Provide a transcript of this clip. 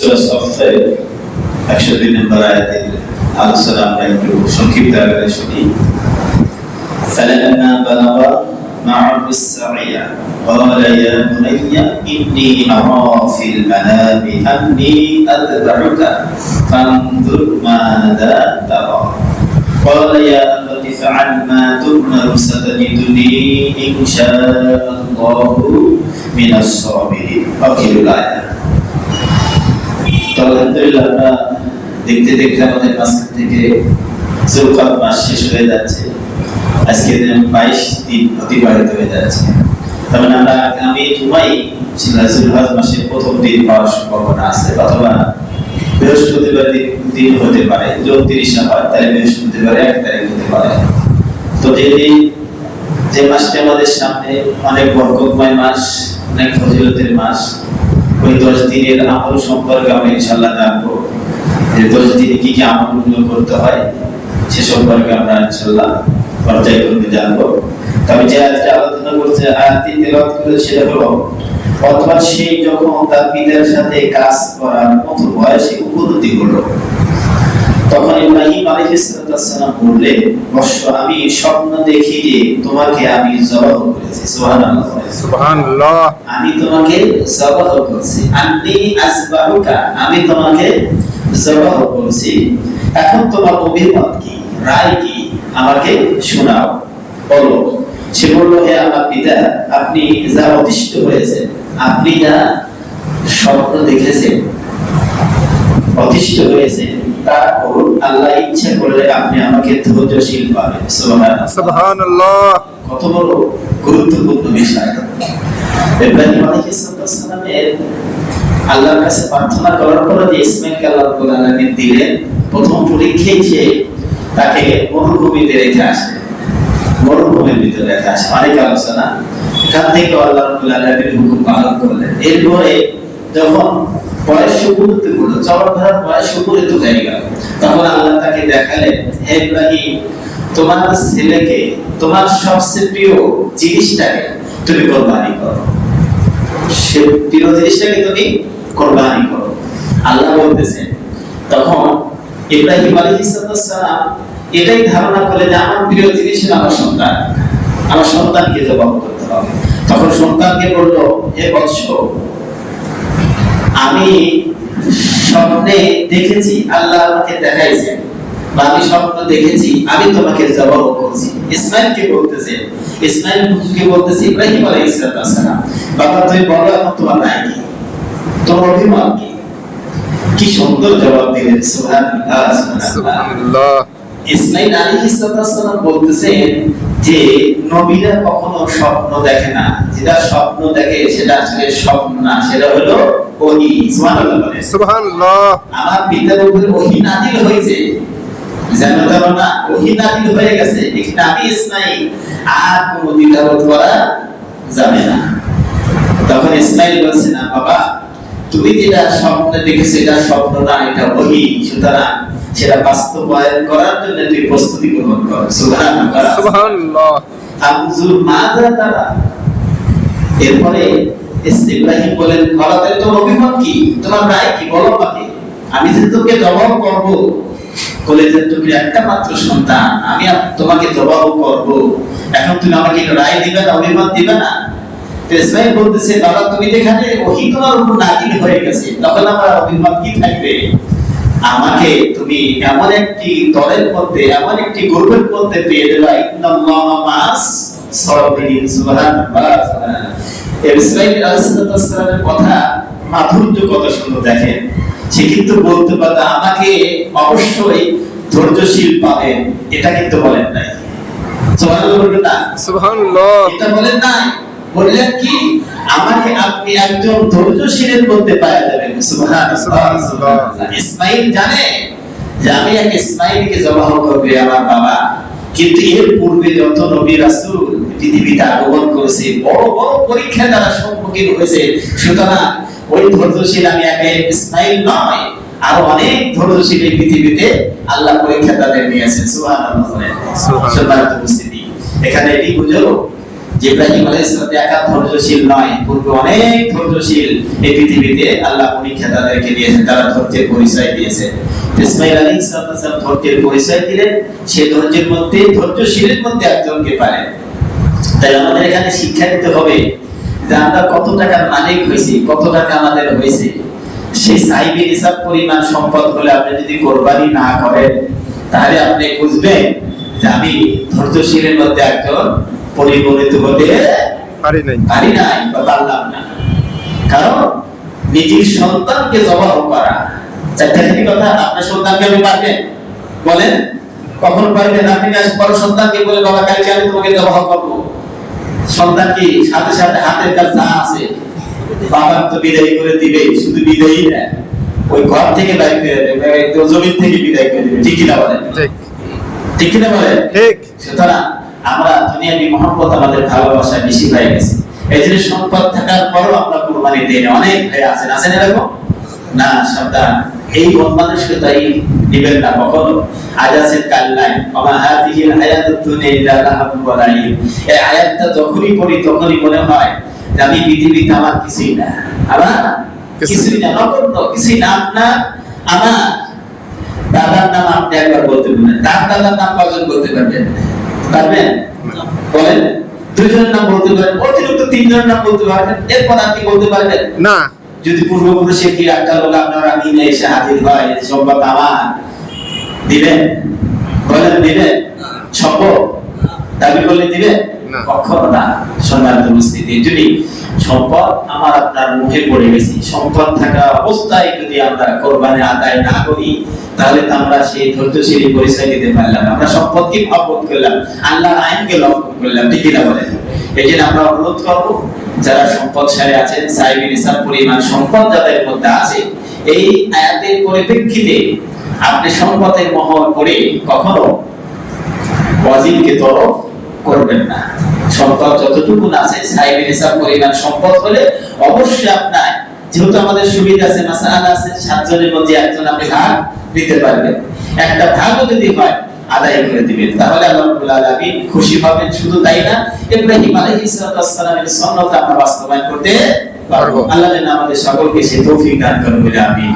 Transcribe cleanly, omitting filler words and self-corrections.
সূরা সফফের 102 নম্বর আয়াতের আলোচনা আমরা একটু সংক্ষিপ্ত আকারে শুনি। فلما بلغ معه السعي قال يا بني إني أرى في المنام أني أذبحك فانظر ماذا ترى قال يا أبت افعل ما تؤمر ستجدني إن شاء الله من الصابرين. آخر الآية. আলহামদুলিল্লাহ আমরা দেখতে দেখতে আমাদের মাঝখান থেকে যুলকাদ মাস শেষ হয়ে যাচ্ছে। আজকে 22 দিন অতিবাহিত হয়ে যাচ্ছে। তার মানে আমরা আগামী জুমায় যুলকাদ মাসের প্রথম দিন পাওয়ার সম্ভাবনা আছে, অথবা বৃহস্পতিবার দিন হতে পারে। 29 হয় তাহলে বৃহস্পতিবার 1 তারিখ হতে পারে। তো যে মাসটি আমাদের সামনে অনেক বরকতময় মাস, অনেক ফজিলতের মাস, ওই 10 দিনের আমল সম্পর্কে আমরা ইনশাআল্লাহ জানবো। যে 10 দিনে কি কি আমলগুলো করতে হয় সে সম্পর্কে আমরা ইনশাআল্লাহ পর্যায়ক্রমে জানবো। তবে যে আজকে আলোচনা করছে আয়াতটি তেলাওয়াত করে সেটা হলো, অথবা সে যখন তার পিতার সাথে কাজ করার মতো বয়সে উপনীত হলো, তখন ইব্রাহিম আলাইহিস সালাম বললেন, অবশ্য আমি স্বপ্ন দেখি যে তোমাকে আমি জবাহ করেছি। সুবহানাল্লাহ, সুবহানাল্লাহ। আমি তোমাকে জবাহ করেছি। আন্নী আসবাহুকা, আমি তোমাকে জবাহ করেছি। এখন তোমার অভিমত কি, রায় কি, আমাকে শোনাও, বলো। সে বলল, হে আমার পিতা, আপনি যা অতিষ্ঠ হয়েছেন, আপনি যা স্বপ্ন দেখেছেন, অতিষ্ঠ হয়েছেন, তা করুন। আল্লাহ ইচ্ছা করলে আপনি আমাকে ধৈর্যশীল পাবেন। সুবহানাল্লাহ, সুবহানাল্লাহ। কত বড় গুরুত্বপূর্ণ বিষয়। ইব্রাহিম আলাইহিস সালামের আল্লাহর কাছে প্রার্থনা করার পর যে ইসমাঈলকে আল্লাহ রাব্বুল আলামিন দিলেন, প্রথম পরীক্ষায় যে তাকে মরুভূমিতে রেখে আসে, মরুভূমির ভিতরে রেখে আসে। অনেক আলোচনা, এখান থেকে আল্লাহ রাব্বুল আলামিন হুকুম পালন করলেন। এরপরে যখন বয়স উপনীত হলো, চরম ধরার বয়স উপনীত হয়ে গেল, তখন আল্লাহ তাকে দেখালেন, হে ইব্রাহিম, তোমার ছেলেকে, তোমার সবচেয়ে প্রিয় জিনিসটাকে তুমি কুরবানি করো। সে প্রিয় জিনিসটাকে তুমি কুরবানি করো, আল্লাহ বলতেছেন। তখন ইব্রাহিম আলাইহিস সালাম এটাই ধারণা করলেন যে আমার প্রিয় জিনিস হলো আমার সন্তান, আমার সন্তানকে জবাহ করতে হবে। তখন সন্তানকে বলল, হে বৎস, আমি স্বপ্নে দেখেছি, আল্লাহ আমাকে দেখাইছেন, বা আমি স্বপ্ন দেখেছি, আমি তোমাকে জবাহ করছি। ইসমাঈলকে বলতেছে, ইসমাঈলকে বলতেছে ইব্রাহিম আলাইহিস সালাম, বাবা তুমি বলো এখন তোমার রায় কি, তোমার অভিমত কি? কি সুন্দর জবাব দিলেন। সুবহানাল্লাহ, সুবহানাল্লাহ। ইসমাঈল আলাইহিস সালাম বলতেছেন যে নবীরা কখনো স্বপ্ন দেখে না, যেটা স্বপ্ন দেখে সেটা আসলে স্বপ্ন না, সেটা হলো ওহী। সুবহানাল্লাহ, সুবহানাল্লাহ। আমার পিতার উপরে ওহী নাযিল হয়েছে, জানো না, ওহী নাযিল হয়ে গেছে। নবী ইসমাঈল আর কোনো দ্বিধাবোধ করা যাবে না। তখন ইসমাঈল বলছে, না বাবা, তুমি যেটা স্বপ্ন দেখেছো এটা স্বপ্ন না, এটা ওহী, সুতরাং সেটা বাস্তবায়ন করার জন্য তুই প্রস্তুতি গ্রহণ কর। সুবহানাল্লাহ, সুবহানাল্লাহ। আনজুর মাযা তারা। এরপরে ইব্রাহিম বলেন, বলো তাহলে তোমার অভিমত কি, তোমার রায় কি, বলো আমাকে। আমি যে তোকে জবাহ করব, কলেজের টুকরি একটা মাত্র সন্তান, আমি তোমাকে জবাহ করব, এখন তুমি আমাকে রায় দিবে না, অভিমত দিবে না? ইসমাঈল বলতেছে, বাবা তুমি যেখানে ওহী তোমার উপর নাযিল হয়ে গেছে, তখন আমার অভিমত কি থাকবে? আমাকে তুমি এমন একটি দলের মধ্যে, এমন একটি গ্রুপের মধ্যে পেয়ে দেবা, ইন্নাল্লাহা মা'আস সাবিরিন। সুবহানাল্লাহ, সুবহানাল্লাহ। ইসমাঈল আলাইহিস সালামের কথা মাধুর্য কত সুন্দর দেখেন। সে কিন্তু বলতে পারত আমাকে অবশ্যই ধৈর্যশীল পাবেন, এটা কিন্তু বলেন নাই। সুবহানাল্লাহ, বলবেন না? সুবহানাল্লাহ, এটা বলেন নাই। বললেন কি, আমাকে আপনি একজন ধৈর্যশীলের মধ্যে পাওয়া যাবেন। সুবহানাল্লাহ। ইসমাঈল জানে যে আমি এক ইসমাঈলকে জবাহ করবে আমার বাবা, কিন্তু এর পূর্বে যত নবী রাসূল পৃথিবীতে আগমন করেছে, বড় বড় পরীক্ষা তারা সম্মুখীন হয়েছে। সুতরাং ওই ধৈর্যশীল আমি একা ইসমাঈল নয়, আরো অনেক ধৈর্যশীল এই পৃথিবীতে আল্লাহ পরীক্ষা তাদের নিয়েছেন। সুবহানাল্লাহ, সুবহানাল্লাহ। এখানে এটি বুঝো যে ইব্রাহিম আলাইহিস সালাম একা ধৈর্যশীল নয়, পূর্বে অনেক ধৈর্যশীল এই পৃথিবীতে আল্লাহ পরীক্ষা তাদেরকে দিয়েছেন, তারা ধৈর্যের পরিচয় দিয়েছে। ইসমাঈল আলাইহিস সালাম ধৈর্যের পরিচয় দিলেন, সে ধৈর্যের মধ্যে, ধৈর্যশীলের মধ্যে একজনকে পারেন। তাই আমাদের এখানে শিক্ষা দিতে হবে যে আমরা কত টাকার মালিক হয়েছি, কত টাকা আমাদের হয়েছে, সেই সাইবি হিসাব পরিমাণ সম্পদ হলে আপনি যদি কোরবানি না করেন, তাহলে আপনি বুঝবেন যে আমি ধৈর্যশীলের মধ্যে একজন পরিগণিত হতে পারি নাই বা পারলাম না। কারণ নিজের সন্তানকে জবাহ করা, চারটি কথা, আপনার সন্তানকে আপনি পারবেন? বলেন, কখন পারবেন? আপনি বড় সন্তানকে বলে বাবা কালকে আমি তোমাকে জবাহ করবো, সন্তান কি সাথে সাথে হাতের কাছে যা আছে বাবা তো বিদায় করে দিবে, শুধু বিদায়ই না, ওই ঘর থেকে বাইরে করে দেবে, জমিন থেকে বিদায় করে দিবে। ঠিক কিনা বলেন? ঠিক কিনা বলেন? ঠিক। সুতরাং আমরা দুনিয়াবি মহব্বত, আমাদের ভালোবাসা বেশি হয়ে গেছে, এই জন্য সম্পদ থাকার পরও আমরা কুরবানি দেই না। অনেক ভাই আছেন এরকম না, সাবধান, এই বদমানসিকতাই নিবেন না কখনো। আজ আছেন কাল নাই, ওমা হাযিহিল হায়াতুদ দুনিয়া ইল্লা লাহবুন ওয়া লাইব। এই আয়াতটা যখনই পড়ি তখনই মনে হয় যে আমি পৃথিবীতে আমার কিছুই না, আমার কিছুই না, নগণ্য কিছুই না। আপনার আমার দাদার নাম আপনি একবার বলতে পারবেন, তার দাদার নাম কজন বলতে পারবেন? পারবেন? বলেন, দুইজনের নাম বলতে পারবেন, অতিরিক্ত তিনজনের নাম বলতে পারবেন, এরপর আর কি বলতে পারবেন? না। যদি পূর্বপুরুষে কি একটা লোক আপনার আমিনে এসে হাজির হয়, সম্পদ আমার, দিবেন? বলেন দিবেন? সম্ভব? দাবি করলে দিবেন? কখনো না। সম্মানিত উপস্থিতি, যদি সম্পদ আমার আপনার মুখে পড়ে গেছে, সম্পদ থাকা অবস্থায় যদি আমরা কোরবানি আদায় না করি, তাহলে তো আমরা সেই ধৈর্যশীল পরিচয় দিতে পারলাম। আমরা সম্পদকে ভাববোধ করলাম, আল্লাহর আইনকে লঙ্ঘন করলাম। ঠিক কিনা বলেন? এই জন্য আমরা অনুরোধ করব, যারা সম্পদশালী আছেন, সাইবি নিসাব পরিমাণ সম্পদ যাদের মধ্যে আছে, এই আয়াতের পরিপ্রেক্ষিতে আপনি সম্পদের মহল করে কখনো ওয়াজিবকে তরফ করবেন না। সম্পদ যতটুকু আছে, সাইবি নিসাব পরিমাণ সম্পদ হলে অবশ্যই আপনার, যেহেতু আমাদের সুবিধা আছে, মাসালা আছে, 7 জনের মধ্যে একজন আপনি ভাগ দিতে পারবেন, একটা ভাগও যদি হয় আদায় করে দিবেন, তাহলে আল্লাহ রাব্বুল আলামিন খুশি হবেন। শুধু তাই না, ইব্রাহিম আলাইহিস সালামের সুন্নাত আমরা বাস্তবায়ন করতে পারবো। আল্লাহ যেন আমাদের সকলকে সে তৌফিক দান করেন বলে আমিন।